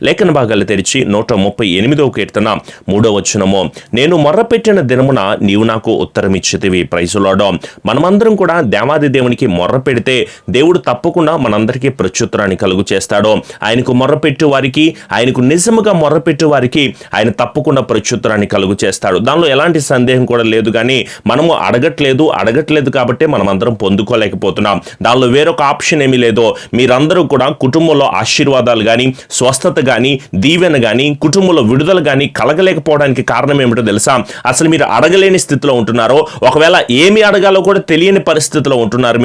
లేఖన భాగాలు తెరిచి 138వ కీర్తన 3వ వచనము, నేను మొర్రపెట్టిన దినమున నీవు నాకు ఉత్తరం ఇచ్చితివి. Praise the lord. మనమందరం కూడా దేవాది దేవునికి మొర్ర పెడితే దేవుడు తప్పకుండా మనందరికీ ప్రత్యుత్తరాన్ని కలుగు చేస్తాడు. ఆయనకు మొర్రపెట్టు వారికి, ఆయనకు నిజముగా మొర్రపెట్టు వారికి ఆయన తప్పకుండా ప్రత్యుత్తరాన్ని కలుగు చేస్తాడు. దానిలో ఎలాంటి సందేహం కూడా లేదు. కానీ మనము అడగట్లేదు కాబట్టి మనం అందరం పొందుకోలేకపోతున్నాం. దానిలో వేరొక ఆప్షన్ ఏమీ లేదు. మీరందరూ కూడా కుటుంబంలో ఆశీర్వాదాలు కానీ, స్వస్థత కానీ, దీవెన కానీ, కుటుంబంలో విడుదల కానీ కలగలేకపోవడానికి కారణం ఏమిటో తెలుసా? అసలు మీరు అడగలేని స్థితిలో ఉంటున్నారో, ఒకవేళ ఏమి అడగాలో కూడా తెలియని పరిస్థితిలో ఉంటున్నారు.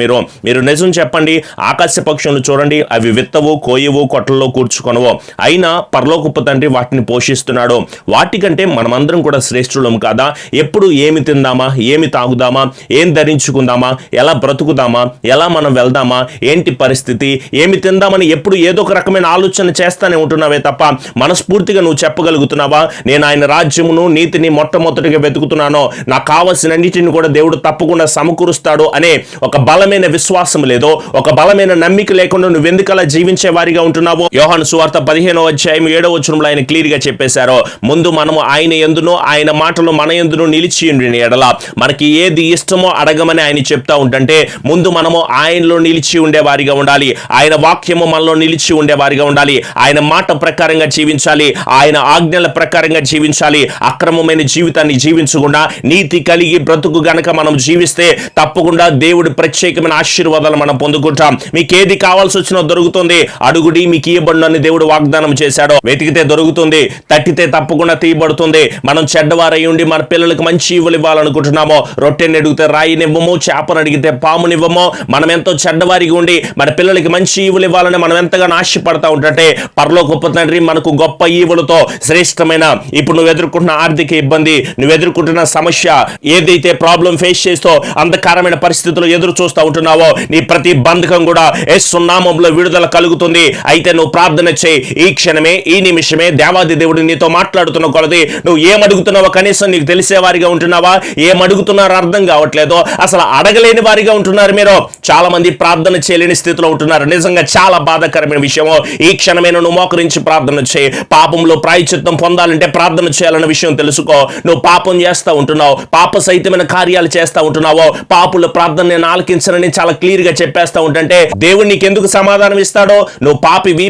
మీరు నిజం చెప్పండి. ఆకాశ పక్షులను చూడండి, అవి విత్తవు, కోయవు, కొట్టల్లో కూర్చుకొనవు, అయినా పరలోకపు తండ్రి వాటిని పోషిస్తున్నాడు. వాటికంటే మనమందరం కూడా శ్రేష్ఠులం కాదా? ఎప్పుడు ఏమి తిందామా, ఏమి తాగుదామా, ఏం ధరించుకుందామా, ఎలా బ్రతుకుదామా, ఎలా మనం వెళ్దామా, ఏంటి పరిస్థితి, ఏమి తిందామని ఎప్పుడు ఏదో ఒక రకమైన ఆలోచన చేస్తానే ఉంటున్నావే తప్ప మనస్ఫూర్తిగా నువ్వు చెప్పగలుగుతున్నావా? నేను ఆయన రాజ్యమును, నీతిని మొట్టమొదటిగా వెతుకుతున్నాను, నాకు కావలసినన్నిటిని కూడా దేవుడు తప్పకుండా సమకూరుస్తాడు అనే ఒక బలమైన విశ్వాసం లేదో, ఒక బలమైన నమ్మిక లేకుండా నువ్వు ఎందుకలా జీవించే వారిగా ఉంటున్నావో? యోహాను సువార్త 15వ అధ్యాయం 7వ వచనంలో ఆయన క్లియర్ గా చెప్పేశారు, ముందు మనము ఆయన యందును, ఆయన మాటలు మన యందును నిలిచి ఉండిన ఎడల మనకి ఏది ఇష్టమో అడగమని ఆయన చెప్తా ఉంటుంటే, ముందు మనము ఆయనలో నిలిచి ఉండే వారిగా ఉండాలి. ఆయన వాక్యము మనలో నిలిచి ఉండే వారిగా ఉండాలి. ఆయన మాట ప్రకారంగా జీవించాలి. ఆయన ఆజ్ఞల ప్రకారంగా జీవించాలి. అక్రమమైన జీవితాన్ని జీవించకుండా నీతి కలిగి బ్రతుకు గనక మనం జీవిస్తే తప్పకుండా దేవుడి ప్రత్యేకమైన ఆశీర్వాదాలు మనం పొందుకుంటాం. మీకు ఏది కావాల్సి వచ్చినా దొరుకుతుంది. అడుగుడి మీకు ఇయ్యబడును అని దేవుడు వాగ్దానం చేశాడు. వెతికితే దొరుకుతుంది, తట్టితే తప్పకుండా తీయబడుతుంది. మనం చెడ్డవారై ఉండి మన పిల్లలకు మంచి ఈవులు ఇవ్వాలనుకుంటున్నామో, రొట్టెని అడిగితే రాయినివ్వము, చేపను అడిగితే పామునివ్వము. మనం ఎంతో చెడ్డవారిగా ఉండి మన పిల్లలకి మంచి ఈవులు ఇవ్వాలని మనం ఎంతగానో ఆశపడతా ఉంటే, పరలోకపు తండ్రి మనకు గొప్ప ఈవులతో శ్రేష్టమైన, ఇప్పుడు నువ్వు ఎదుర్కొంటున్న ఆర్థిక ఇబ్బంది, నువ్వు ఎదుర్కొంటున్న సమస్య, ఏదైతే ప్రాబ్లం ఫేస్ చేస్తూ అంధకారమైన పరిస్థితులు ఎదురు చూస్తూ ఉంటున్నావో, నీ ప్రతి బంధకం కూడా యేసు నామములో విడుదల కలుగుతుంది. అయితే నువ్వు ప్రార్థన చేయి. ఈ క్షణమే, ఈ నిమిషమే దేవాది దేవుడు నీతో మాట్లాడుతున్న కొలది నువ్వు ఏమడుగుతున్నావో కనీసం నీకు తెలిసే వారిగా ఉంటున్నావా? ఏమడుగుతున్నారో అర్థం కావట్లేదు. అసలు అడగలేని వారిగా ఉంటున్నారు. మీరు చాలా మంది ప్రార్థన చేయలేని స్థితిలో ఉంటున్నారు. నిజంగా చాలా బాధాకరమైన విషయము. ఈ క్షణమే నువ్వు మోకరించి ప్రార్థన చేయి. పాపంలో ప్రాయశ్చిత్తం పొందాలంటే ప్రార్థన చేయాలన్న విషయం తెలుసుకో. నువ్వు పాపం చేస్తూ ఉంటున్నావు, పాప సహితమైన కార్యాలు చేస్తూ ఉంటున్నావో, పాపుల ప్రార్థన నేను ఆలకించనని చాలా క్లియర్ గా చెప్పేస్తా ఉంటుంటే దేవుడు నీకు ఎందుకు సమాధానం ఇస్తాడో? నువ్వు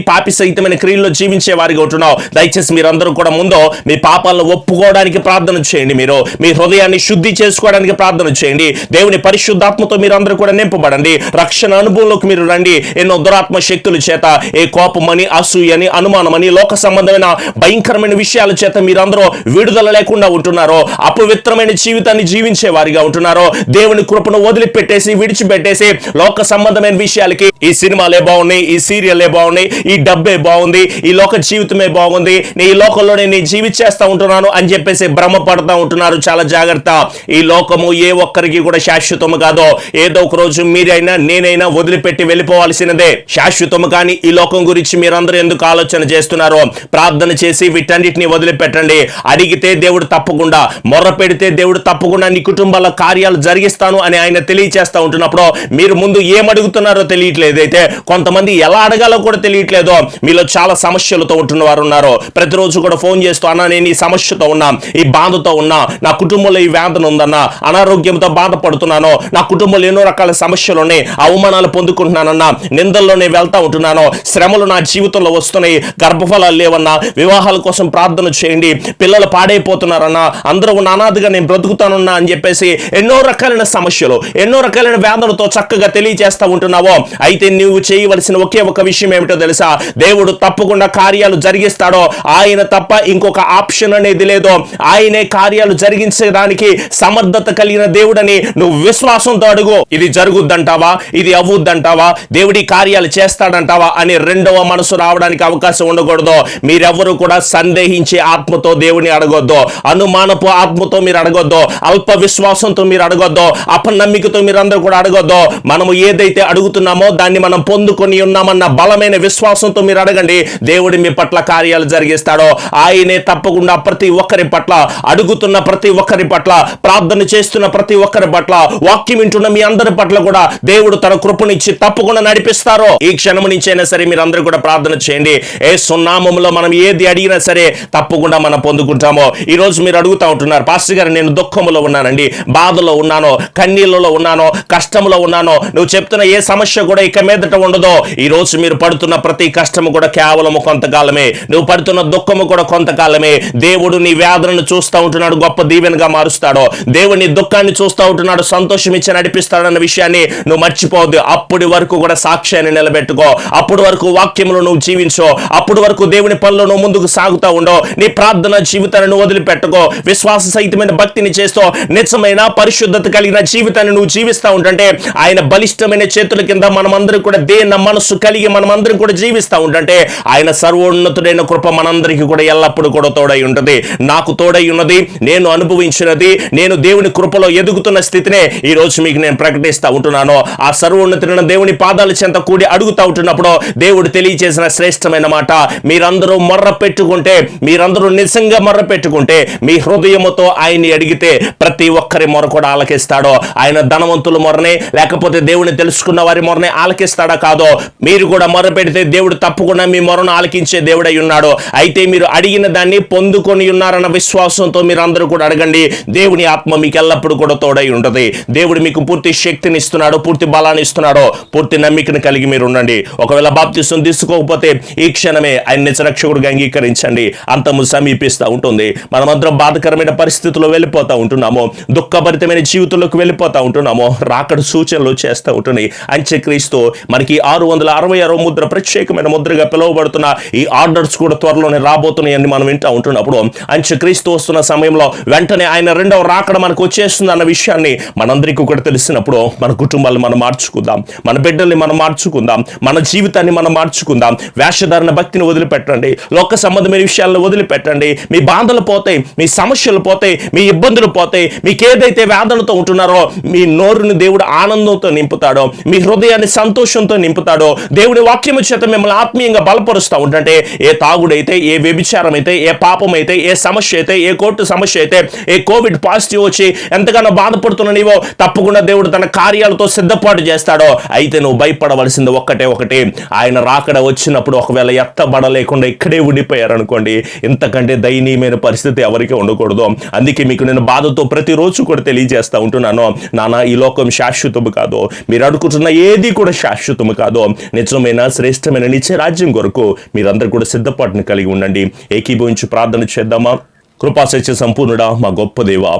పాపి సహితమైన క్రియల్లో జీవించే వారిగా ఉంటున్నావు. దయచేసి మీరందరూ కూడా ముందు మీ పాపాలను ఒప్పుకోవడానికి ప్రార్థన చేయండి. మీరు మీ హృదయాన్ని శుద్ధి చేసుకోవడానికి ప్రార్థన చేయండి. దేవుని పరిశుద్ధాత్మతో మీరందరూ కూడా నింపబడండి. రక్షణ అనుభవంలోకి మీరు రండి. ఎన్నో దురాత్మ శక్తుల చేత, ఏ కోపమని, అసూయని, అనుమానమని, లోక సంబంధమైన భయంకరమైన విషయాల చేత మీరందరూ విడుదల లేకుండా ఉంటున్నారో, అపవిత్రమైన జీవితాన్ని జీవించే వారిగా ఉంటున్నారో, దేవుని కృపను వదిలిపెట్టేసి, విడిచిపెట్టేసి లోక సంబంధమైన విషయాలకి, ఈ సినిమాలే బాగున్నాయి, ఈ సీరియల్లే బాగున్నాయి, ఈ డబ్బే బాగుంది, ఈ లోక జీవితమే బాగుంది, ఈ లోకంలోనే నేను జీవించేస్తా ఉంటున్నాను అని చెప్పేసి భ్రమ పడతా ఉంటున్నారు. చాలా జాగ్రత్త. ఈ లోకము ఏ ఒక్కరికి కూడా శాశ్వతము కాదో. ఏదో ఒక రోజు మీరైనా నేనైనా వదిలిపెట్టి వెళ్ళిపోవాల్సినదే. శాశ్వతము కానీ ఈ లోకం గురించి మీరందరూ ఎందుకు ఆలోచన చేస్తున్నారో ప్రార్థన చేసి వీటన్నిటిని వదిలిపెట్టండి. అడిగితే దేవుడు తప్పకుండా, మొర్ర పెడితే దేవుడు తప్పకుండా నీ కుటుంబాల కార్యాలు జరిగిస్తాను అని ఆయన తెలియచేస్తా ఉంటున్నప్పుడు మీరు ముందు ఏమడుగుతున్నారో తెలియట్లేదు. అయితే కొంతమంది ఎలా అడగాలో కూడా తెలియట్లేదో. మీలో చాలా సమస్యలతో ఉంటున్న వారు ఉన్నారు. ప్రతిరోజు కూడా ఫోన్ చేస్తూ, అన్నా నేను ఈ సమస్యతో ఉన్నా, ఈ బాధతో ఉన్నా, నా కుటుంబంలో ఈ వేదన ఉందన్నా, అనారోగ్యంతో బాధపడుతున్నాను, నా కుటుంబంలో ఎన్నో రకాల సమస్యలు ఉన్నాయి, అవమానాలు పొందుకుంటున్నానన్నా, నిందల్లోనే వెళ్తా ఉంటున్నాను, శ్రమలు నా జీవితంలో వస్తున్నాయి, గర్భఫలాలు లేవన్నా, వివాహాల కోసం ప్రార్థన చేయండి, పిల్లలు పాడైపోతున్నారన్నా, అందరూ అనాథగా నేను బ్రతుకుతానున్నా అని చెప్పేసి ఎన్నో రకాలైన సమస్యలు, ఎన్నో రకాలైన వేదనతో చక్కగా తెలియజేస్తా ఉంటున్నావో, అయితే నువ్వు చేయవలసిన ఒకే ఒక విషయం ఏమిటో తెలుసా? దేవుడు తప్పకుండా కార్యాలు జరిగిస్తాడో. ఆయన తప్ప ఇంకొక ఆప్షన్ అనేది లేదో. ఆయనే కార్యాలు జరిగించడానికి సమర్థత కలిగిన దేవుడని నువ్వు విశ్వాసంతో అడుగు. ఇది జరుగుద్దంటావా, ఇది అవ్వుద్దంటావా, దేవుడి కార్యాలు చేస్తాడంటావా అని రెండవ మనసు రావడానికి అవకాశం ఉండకూడదు. మీరెవరు కూడా సందేహించే ఆత్మతో దేవుని అడగొద్దు, అనుమానపు ఆత్మతో మీరు అడగొద్దు, అల్ప విశ్వాసంతో మీరు అడగొద్దు, అపనమ్మికతో మీరందరూ కూడా అడగొద్దు. మనము ఏదైతే అడుగుతున్నామో దాన్ని మనం పొందుకొని ఉన్నామన్న బలమైన విశ్వాసంతో మీరు అడగండి. దేవుడి మీ పట్ల కార్యాలు జరిగిస్తాడో. ఆయనే తప్పకుండా ప్రతి ఒక్కరి పట్ల, అడుగుతున్న ప్రతి ఒక్కరి పట్ల, ప్రార్థన చేస్తున్న ప్రతి ఒక్కరి పట్ల, వాక్యం వింటున్న మీ అందరి పట్ల కూడా దేవుడు తన కృపనిచ్చి తప్పకుండా నడిపిస్తారో. ఈ క్షణం నుంచైనా సరే మీరందరూ కూడా ప్రార్థన చేయండి. యేసు నామములో మనం ఏది అడిగినా సరే తప్పకుండా మనం పొందుకుంటామో. ఈరోజు మీరు అడుగుతూ ఉంటున్నారు, పాస్టర్ గారు నేను దుఃఖములో ఉన్నానండి, బాధలో ఉన్నాను, కన్నీళ్ళలో ఉన్నాను, కష్టంలో ఉన్నాను. నువ్వు చెప్తున్న ఏ సమస్య కూడా ఇక మీదట ఉండదో. ఈ రోజు మీరు పడుతున్న ప్రతి కష్టము కూడా కేవలం కొంతకాలమే, నువ్వు పడుతున్న దుఃఖము కూడా కొంతకాలమే. దేవుడు నీ వేదనను చూస్తూ ఉంటున్నాడు, గొప్ప దీవెనగా మారుస్తాడు. దేవుడు నీ దుఃఖాన్ని చూస్తూ ఉంటున్నాడు, సంతోషం ఇచ్చి నడిపిస్తాడన్న విషయాన్ని నువ్వు మర్చిపోవద్దు. అప్పటి వరకు కూడా సాక్ష్యాన్ని నిలబెట్టుకో, అప్పటి వరకు వాక్యములు నువ్వు జీవించో, అప్పటి వరకు దేవుని పనులు నువ్వు ముందుకు సాగుతూ ఉండో. నీ ప్రార్థన జీవితాన్ని నువ్వు వదిలిపెట్టుకో, విశ్వాస సహితమైన భక్తిని చేస్తూ నిజమైన పరిశుద్ధత కలిగిన జీవితాన్ని నువ్వు జీవిస్తూ ఉంటుంటే, ఆయన బలిష్టమైన చేతుల కింద మనమందరం కూడా దేన్న మనస్సు కలిగి మనమందరం కూడా జీవిస్తూ ఉంటుంటే, ఆయన సర్వోన్నతుడైన కృప మనందరికీ కూడా ఎల్లప్పుడూ కూడా తోడై ఉంటుంది. నాకు తోడై ఉన్నది, నేను అనుభవించినది, నేను దేవుని కృపలో ఎదుగుతున్న స్థితినే ఈ రోజు మీకు నేను ప్రకటిస్తూ ఉంటున్నాను. ఆ సర్వోన్నతుడైన దేవుని పాదాల చెంత కూడి అడుగుతూ ఉంటున్నప్పుడు దేవుడు తెలియజేసిన శ్రేష్టమైన మాట, మీరందరూ మొర్ర పెట్టుకుంటే, మీరందరూ నిజంగా మొర్ర పెట్టుకుంటే, మీ హృదయముతో ఆయన్ని అడిగితే ప్రతి ఒక్కరి మొర కూడా ఆలకిస్తాడో. ఆయన ధనవంతుల మొరనే లేకపోతే దేవుని తెలుసుకున్న వారి మొరనే ఆలకిస్తాడా? కాదో. మీరు కూడా మొర పెడితే దేవుడు తప్పకుండా మీ మొరను ఆలకించే దేవుడై ఉన్నాడు. అయితే మీరు అడిగిన దాన్ని పొందుకొని ఉన్నారన్న విశ్వాసంతో మీరు అందరూ కూడా అడగండి. దేవుని ఆత్మ మీకు ఎల్లప్పుడూ కూడా తోడై ఉంటుంది. దేవుడు మీకు పూర్తి శక్తిని ఇస్తున్నాడు, పూర్తి బలాన్ని ఇస్తున్నాడు. పూర్తి నమ్మికను కలిగి మీరు ఉండండి. ఒకవేళ బాప్తిసం తీసుకోకపోతే ఈ క్షణమే ఆయన నిజరక్షకుడిగా అంగీకరించండి. అంతము సమీపిస్తూ ఉంటుంది. మనమందరం బాధకరమైన పరిస్థితుల్లో వెళ్ళిపోతూ ఉంటున్నాము, దుఃఖభరితమైన జీవితంలోకి వెళ్ళిపోతూ ఉంటున్నాము. రాకడ సూచనలు చేస్తూ ఉంటుంది. అంత్యక్రీస్తు మనకి 666 ముద్ర, ప్రత్యేకమైన ముద్రగా పిలువబడుతున్న ఈ ఆర్డర్స్ కూడా త్వరలోనే రాబోతున్నాయని మనం వింటూ ఉంటున్నప్పుడు, అంత్యక్రీస్తు వస్తున్న సమయంలో వెంటనే ఆయన రెండవ రాకడ మనకు వచ్చేస్తుంది అన్న విషయాన్ని మనందరికీ కూడా తెలిసినప్పుడు మన కుటుంబాలను మనం మార్చుకుందాం, మన బిడ్డల్ని మనం మార్చుకుందాం, మన జీవితాన్ని మనం మార్చుకుందాం. వేషధారణ భక్తిని వదిలిపెట్టండి, లోక సంబంధమైన విషయాలను వదిలిపెట్టండి. మీ బాధలు పోతాయి, మీ సమస్యలు పోతాయి, మీ ఇబ్బందులు పోతాయి. మీకు ఏదైతే వేదనతో ఉంటున్నారో మీ నోరుని దేవుడు ఆనందంతో నింపుతాడో, మీ హృదయాన్ని సంతోషంతో నింపుతాడో. దేవుని వాక్యము చేత మిమ్మల్ని ఆత్మీయంగా బలపరుస్తూ ఉంటుంటే, ఏ తాగుడైతే, ఏ వ్యభిచారం అయితే, ఏ పాపం అయితే, ఏ సమస్య అయితే, ఏ కోర్టు సమస్య అయితే, ఏ కోవిడ్ పాజిటివ్ వచ్చి ఎంతగానో బాధపడుతున్న నీవో తప్పకుండా దేవుడు తన కార్యాలతో సిద్ధపాటు చేస్తాడో. అయితే నువ్వు భయపడవలసింది ఒకటి, ఆయన రాకడ వచ్చినప్పుడు ఒకవేళ ఎత్తబడలేకుండా ఇక్కడే ఉండిపోయారనుకోండి, ఇంతకంటే దయనీయమైన పరిస్థితి ఎవరికి ఉండకూడదు. అందుకే మీకు నేను బాధతో ప్రతిరోజు కూడా తెలియజేస్తూ ఉంటున్నాను, నాన్న ఈ లోకం శాశ్వతము కాదు, మీరు అడుగుతున్న ఏది కూడా శాశ్వతము కాదు. నిజమైన శ్రేష్టమైన నిత్య రాజ్యం కొరకు మీరందరూ కూడా సిద్ధపాటుని కలిగి ఉండండి. ఏకీభవించి ప్రార్థన చేద్దామా? కృపాసత్య సంపూర్ణుడా, మా గొప్ప దేవా,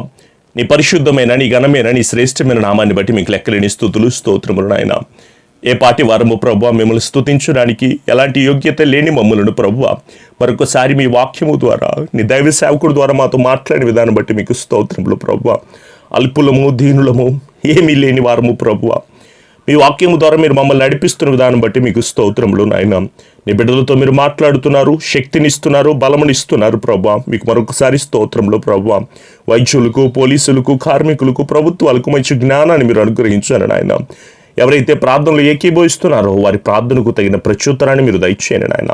నీ పరిశుద్ధమైన, నీ ఘనమైన, నీ శ్రేష్టమైన నామాన్ని బట్టి మీకు లెక్కలేని స్తుతులు, స్తోత్రములు నాయన. ఏ పాటి వారము ప్రభువా, మిమ్మల్ని స్తుతించడానికి ఎలాంటి యోగ్యత లేని మమ్మలను ప్రభువా మరొకసారి మీ వాక్యము ద్వారా, నీ దైవ సేవకుడు ద్వారా మాతో మాట్లాడిన విధానం బట్టి మీకు స్తోత్రములు ప్రభువా. అల్పులము, దీనులము, ఏమీ లేని వారము ప్రభువా, మీ వాక్యము ద్వారా మీరు మమ్మల్ని నడిపిస్తున్న విధానం బట్టి మీకు స్తోత్రములు నాయన. నీ బిడ్డలతో మీరు మాట్లాడుతున్నారు, శక్తినిస్తున్నారు, బలమునిస్తున్నారు ప్రభువా. మీకు మరొకసారి స్తోత్రములు ప్రభువా. వైద్యులకు, పోలీసులకు, కార్మికులకు, ప్రభుత్వాలకు మంచి జ్ఞానాన్ని మీరు అనుగ్రహించారు నాయన. ఎవరైతే ప్రార్థనలు ఏకీభవిస్తున్నారో వారి ప్రార్థనకు తగిన ప్రత్యుత్తరాన్ని మీరు దయచేయండి నాయన.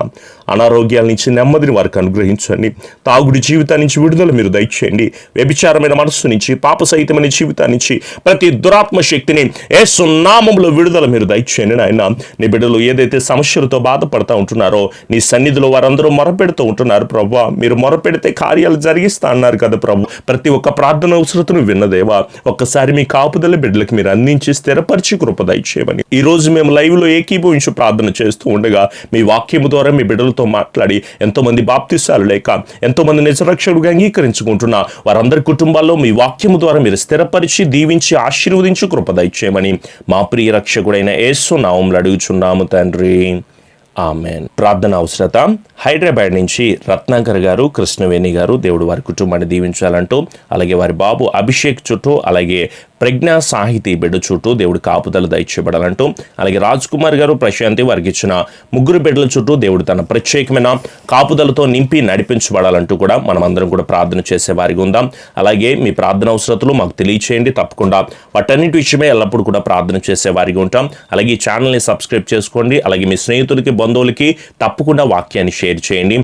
అనారోగ్యాల నుంచి నెమ్మదిని వారికి అనుగ్రహించండి. తాగుడి జీవితాన్ని నుంచి విడుదల మీరు దయచేయండి. వ్యభిచారమైన మనస్సు నుంచి, పాప సహితమైన జీవితాన్ని నుంచి ప్రతి దురాత్మ శక్తిని యేసు నామములో విడుదల మీరు దయచేయండి నాయన. నీ బిడ్డలు ఏదైతే సమస్యలతో బాధపడతా ఉంటున్నారో నీ సన్నిధిలో వారందరూ మొరపెడుతూ ఉంటున్నారు ప్రభువా. మీరు మొరపెడితే కార్యాలు జరిగిస్తా అన్నారు కదా ప్రభు. ప్రతి ఒక్క ప్రార్థన అవసరతను విన్నదేవా, ఒక్కసారి మీ కాపుదల బిడ్డలకు మీరు అందించి స్థిరపరిచి కృప దయచేయమని ఈ రోజు మేము లైవ్ లో ఏకీభవించి ప్రార్థన చేస్తూ ఉండగా మీ వాక్యము ద్వారా మీ బిడ్డలతో మాట్లాడి ఎంతో మంది బాప్తిసాలు లేక ఎంతో మంది నిజరక్షకుడిగా అంగీకరించుకుంటున్న వారందరి కుటుంబాల్లో మీ వాక్యము ద్వారా మీరు స్థిరపరిచి దీవించి ఆశీర్వదించి కృప దయచేయమని మా ప్రియ రక్షకుడైన యేసు నామములో అడుగుచున్నాము తండ్రి, ఆమెన్. ప్రార్థన అవసరత హైదరాబాద్ నుంచి రత్నాకర్ గారు, కృష్ణవేణి గారు దేవుడు వారి కుటుంబాన్ని దీవించాలంటూ, అలాగే వారి బాబు అభిషేక్ చుట్టూ, అలాగే ప్రజ్ఞా సాహితీ బిడ్డ చుట్టూ దేవుడు కాపుదల దయచేయబడాలంటూ, అలాగే రాజ్ కుమార్ గారు, ప్రశాంతి వారికి ఇచ్చిన 3 బిడ్డల చుట్టూ దేవుడు తన ప్రత్యేకమైన కాపుదలతో నింపి నడిపించబడాలంటూ కూడా మనమందరం కూడా ప్రార్థన చేసే వారికి ఉందాం. అలాగే మీ ప్రార్థన అవసరతలు మాకు తెలియచేయండి, తప్పకుండా వాటన్నిటి విషయమే ఎల్లప్పుడూ కూడా ప్రార్థన చేసే వారికి ఉంటాం. అలాగే ఈ ఛానల్ని సబ్స్క్రైబ్ చేసుకోండి. అలాగే మీ స్నేహితులకి, బంధువులకి తప్పకుండా వాక్యాన్ని షేర్ చేయండి.